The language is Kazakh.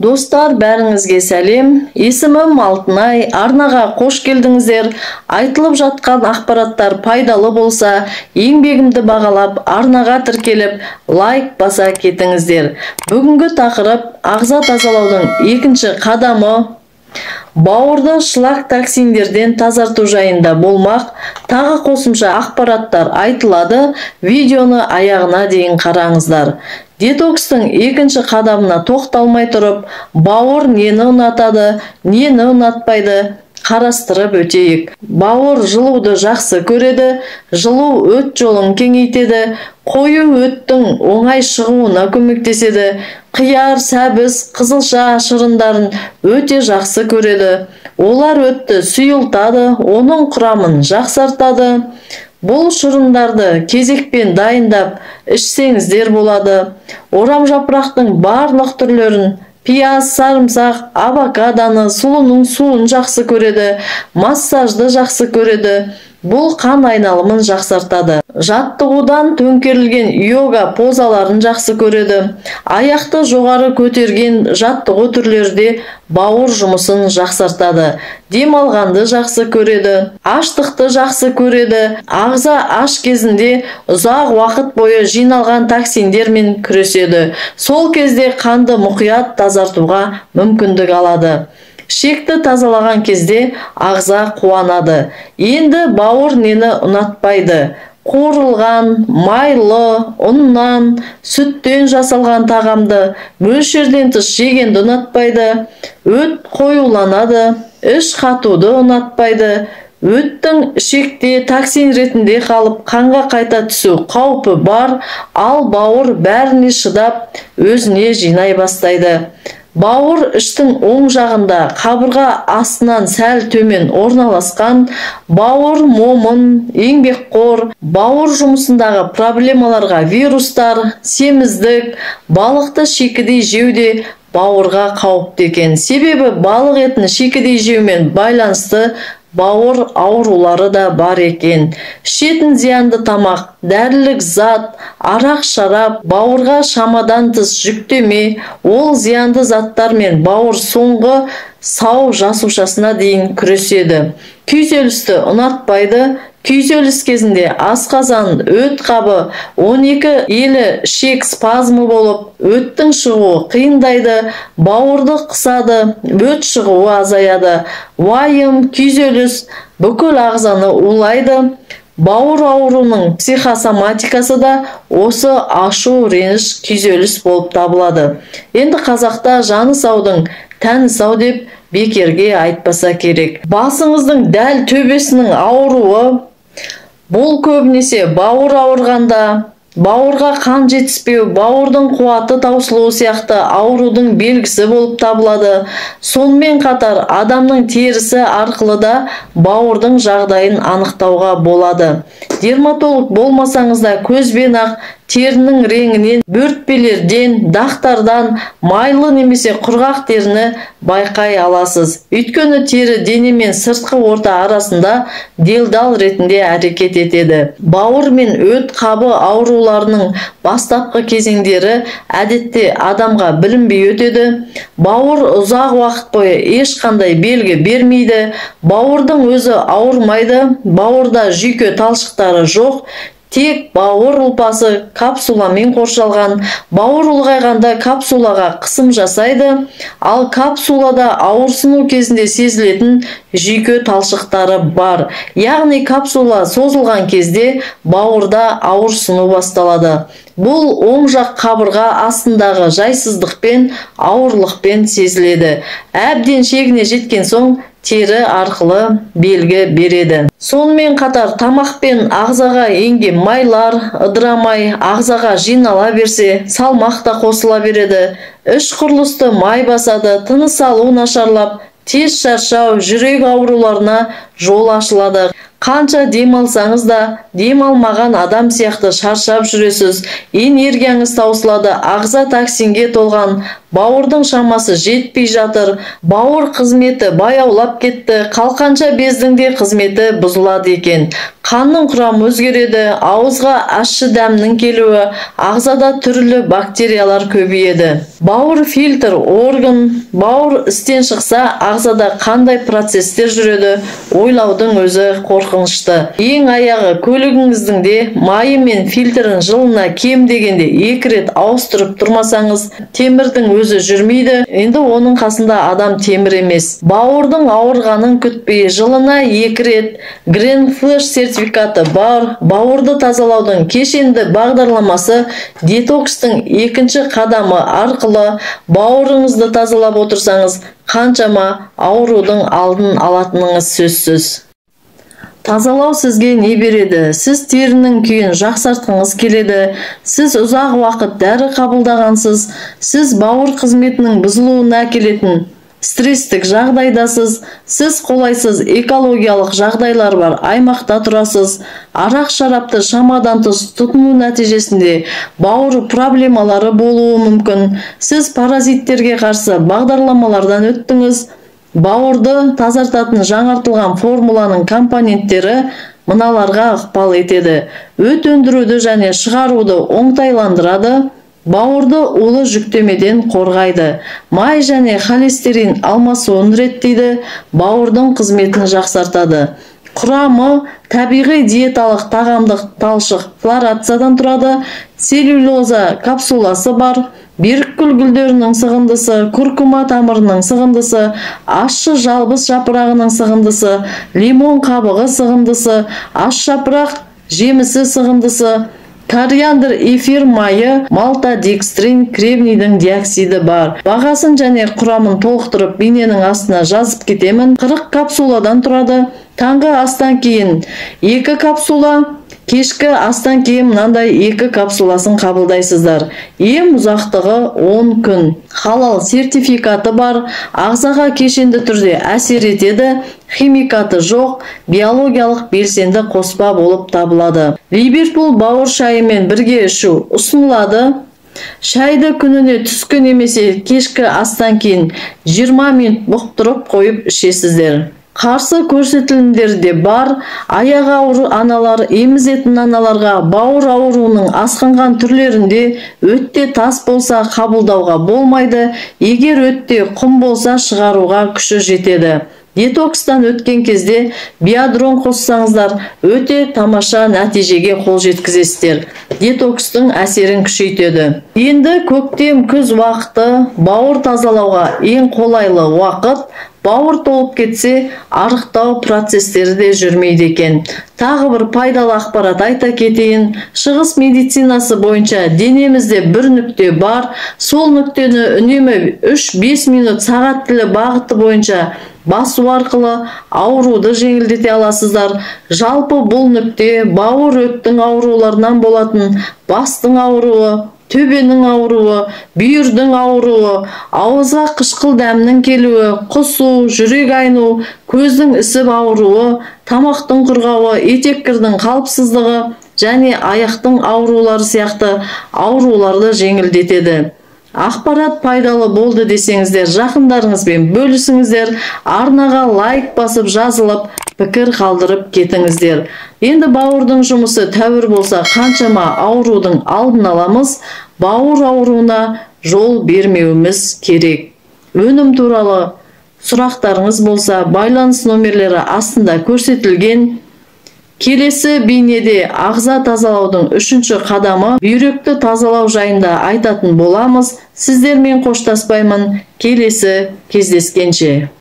Достар, бәріңізге сәлем. Есімім Алтынай. Арнаға қош келдіңіздер. Айтылып жатқан ақпараттар пайдалы болса, еңбегімді бағалап, арнаға тіркеліп, лайк баса кетіңіздер. Бүгінгі тақырып ағза тазалаудың екінші қадамы бауырды шлак токсиндерден тазарту жайында болмақ. Тағы қосымша ақпараттар айтылады. Видеоны аяғына дейін қараңыздар. Детокстың екінші қадамына тоқталмай тұрып, бауыр нені ұнатады, нені ұнатпайды қарастырып өтейік. Бауыр жылуды жақсы көреді, жылу өт жолын кеңейтеді, қою өттің оңай шығуына көмектеседі, қияр, сәбіз, қызылша шырындарын өте жақсы көреді. Олар өтті сұйылтады, оның құрамын жақсартады. Бұл шырындарды кезекпен дайындап ішсеңіздер болады. Орам жапырақтың барлық түрлерін, пияз, сарымсақ, авокадоны, сұлының суын жақсы көреді, массажды жақсы көреді. Бұл қан айналымын жақсартады. Жаттығудан төңкерілген йога позаларын жақсы көреді. Аяқты жоғары көтерген жаттығу түрлерде бауыр жұмысын жақсартады. Демалғанды жақсы көреді. Аштықты жақсы көреді. Ағза аш кезінде ұзақ уақыт бойы жиналған токсиндермен күреседі. Сол кезде қанды мұқият тазартуға мүмкіндік алады. Шекті тазалаған кезде ағза қуанады. Енді бауыр нені ұнатпайды? Қуырылған, майлы, ұннан, сүттен жасалған тағамды, мөлшерден тыс жегенді ұнатпайды. Өт қоюланады, іш қатуды ұнатпайды. Өттің ішекте токсин ретінде қалып, қанға қайта түсу қаупі бар, ал бауыр бәріне шыдап, өзіне жинай бастайды. Бауыр іштің оң жағында, қабырға астынан сәл төмен орналасқан. Бауыр момын, еңбекқор, бауыр жұмысындағы проблемаларға вирустар, семіздік, балықты шикідей жеуде бауырға қауіпті екен. Себебі балық етін шикідей жеумен байланысты бауыр аурулары да бар екен. Ішетін зиянды тамақ, дәрілік зат, арақ, шарап бауырға шамадан тыс жүктеме, ол зиянды заттармен бауыр соңғы сау жасушасына дейін күреседі. Күйзелісті ұнатпайды. Күйзеліс кезінде асқазан, өт қабы, 12 елі ішек спазмы болып, өттің шығуы қиындайды, бауырды қысады, өт шығуы азаяды. Уайым, күйзеліс бүкіл ағзаны улайды. Бауыр ауруының психосоматикасы да осы ашу, реніш, күйзеліс болып табылады. Енді қазақта жаны саудың тәні сау деп бекерге айтпаса керек. Басыңыздың дәл төбесінің ауруы, бұл көбінесе бауыр ауырғанда, бауырға қан жетіспеу, бауырдың қуаты таусылуы сияқты аурудың белгісі болып табылады. Сонымен қатар адамның терісі арқылы да бауырдың жағдайын анықтауға болады. Дерматолог болмасаңыз да көзбен ақ терінің реңінен, бөртпелерден, дақтардан, майлы немесе құрғақ теріні байқай аласыз. Өйткені тері дене мен сыртқы орта арасында делдал ретінде әрекет етеді. Бауыр мен өт қабы ауруларының бастапқы кезеңдері әдетте адамға білінбей өтеді. Бауыр ұзақ уақыт бойы ешқандай белгі бермейді. Бауырдың өзі ауырмайды. Бауырда жүйке талшықтары жоқ. Тек бауыр ұлпасы капсуламен қоршалған. Бауыр ұлғайғанда капсулаға қысым жасайды, ал капсулада ауырсыну кезінде сезілетін жүйке талшықтары бар. Яғни капсула созылған кезде бауырда ауырсыну басталады. Бұл оң жақ қабырға астындағы жайсыздықпен, ауырлықпен сезіледі. Әбден шегіне жеткен соң тері арқылы белгі береді. Сонымен қатар тамақ пен ағзаға енген майлар ыдырамай ағзаға жинала берсе, салмақ та қосыла береді. Іш құрылысты май басады, тыныс алу нашарлап, тез шаршау, жүрек ауруларына жол ашылады. Қанша демалсаңыз да, демалмаған адам сияқты шаршап жүресіз, энергияңыз таусылады, ағза токсинге толған, бауырдың шамасы жетпей жатыр, бауыр қызметі баяулап кетті, қалқанша бездің де қызметі бұзылады екен. Қанның құрамы өзгереді, ауызға ащы дәмнің келуі, ағзада түрлі бактериялар көбейеді. Бауыр фильтр орган, бауыр істен шықса, ағзада қандай процестер жүреді, ойлаудың өзі қорқынышты. Ең аяғы көлігіңіздің де майы мен фильтрін жылына кем дегенде 2 рет ауыстырып тұрмасаңыз, темірдің өзі жүрмейді. Енді оның қасында адам темір емес. Бауырдың ауырғанын күтпей, жылына 2 рет Гренфлеш сертификаты бар. Бауырды тазалаудың кешенді бағдарламасы детокстың 2-ші қадамы арқылы бауырыңызды тазалап отырсаңыз, қаншама аурудың алдын алатыныңыз сөзсіз. Тазалау сізге не береді? Сіз терінің күйін жақсартқыңыз келеді. Сіз ұзақ уақыт дәрі қабылдағансыз. Сіз бауыр қызметінің бұзылуына әкелетін стресстік жағдайдасыз. Сіз қолайсыз экологиялық жағдайлар бар аймақта тұрасыз. Арақ шарапты шамадан тыс тұтыну нәтижесінде бауыр проблемалары болуы мүмкін. Сіз паразиттерге қарсы бағдарламалардан өттіңіз. Бауырды тазартатын жаңартылған формуланың компоненттері мыналарға ықпал етеді. Өт өндіруді және шығаруды оңтайландырады. Бауырды улы жүктемеден қорғайды. Май және холестерин алмасуын реттейді. Бауырдың қызметін жақсартады. Құрамы табиғи диеталық тағамдық талшық флорациядан тұрады. Целлюлоза капсуласы бар. Берікгүл гүлдерінің сығындысы, күркума тамырының сығындысы, ащы жалбыз жапырағының сығындысы, лимон қабығы сығындысы, аш жапырақ жемісі сығындысы, кориандр эфир майы, малтодекстрин, кремнийдің диоксиді бар. Бағасын және құрамын толықтырып бейненің астына жазып кетемін. 40 капсуладан тұрады. Таңғы астан кейін 2 капсула, кешкі астан кейін мынандай 2 капсуласын қабылдайсыздар. Ем ұзақтығы 10 күн. Халал сертификаты бар, ағзаға кешенді түрде әсер етеді, химикаты жоқ, биологиялық белсенді қоспа болып табылады. Ливерпул бауыр шайымен бірге ішу ұсынылады. Шайды күніне түскі немесе кешкі астан кейін 20 минут бұқтырып қойып ішесіздер. Қарсы көрсетілімдер де бар. Аяқ ауыру аналар, емізетін аналарға бауыр ауруының асқынған түрлерінде өтте тас болса қабылдауға болмайды. Егер өтте құм болса шығаруға күші жетеді. Детокстан өткен кезде биодрон қоссаңыздар, өте тамаша нәтижеге қол жеткізесіздер. Детокстың әсерін күшейтеді. Енді көктем күз уақыты бауыр тазалауға ең қолайлы уақыт. Бауыр толып кетсе, арықтау процестері де жүрмейді екен. Тағы бір пайдалы ақпарат айта кетейін. Шығыс медицинасы бойынша денемізде бір нүкте бар. Сол нүктені үнемі 3-5 минут сағат тілі бағыты бойынша басу арқылы ауруды жеңілдете аласыздар. Жалпы бұл нүкте бауыр өттің ауруларынан болатын бастың ауруы, төбенің ауруы, бүйірдің ауруы, ауызға қышқыл дәмнің келуі, құсу, жүрек айну, көздің ісіп ауруы, тамақтың құрғауы, етеккірдің қалыпсыздығы және аяқтың аурулары сияқты ауруларды жеңілдетеді. Ақпарат пайдалы болды десеңіздер, жақындарыңызбен бөлісіңіздер, арнаға лайк басып жазылып, пікір қалдырып кетіңіздер. Енді бауырдың жұмысы тәуір болса, қаншама аурудың алдын аламыз, бауыр ауруына жол бермеуіміз керек. Өнім туралы сұрақтарыңыз болса, байланыс номерлері астында көрсетілген. Келесі бейнеде ағза тазалаудың 3-ші қадамы бүйректі тазалау жайында айтатын боламыз. Сіздермен қоштаспаймын. Келесі кездескенше.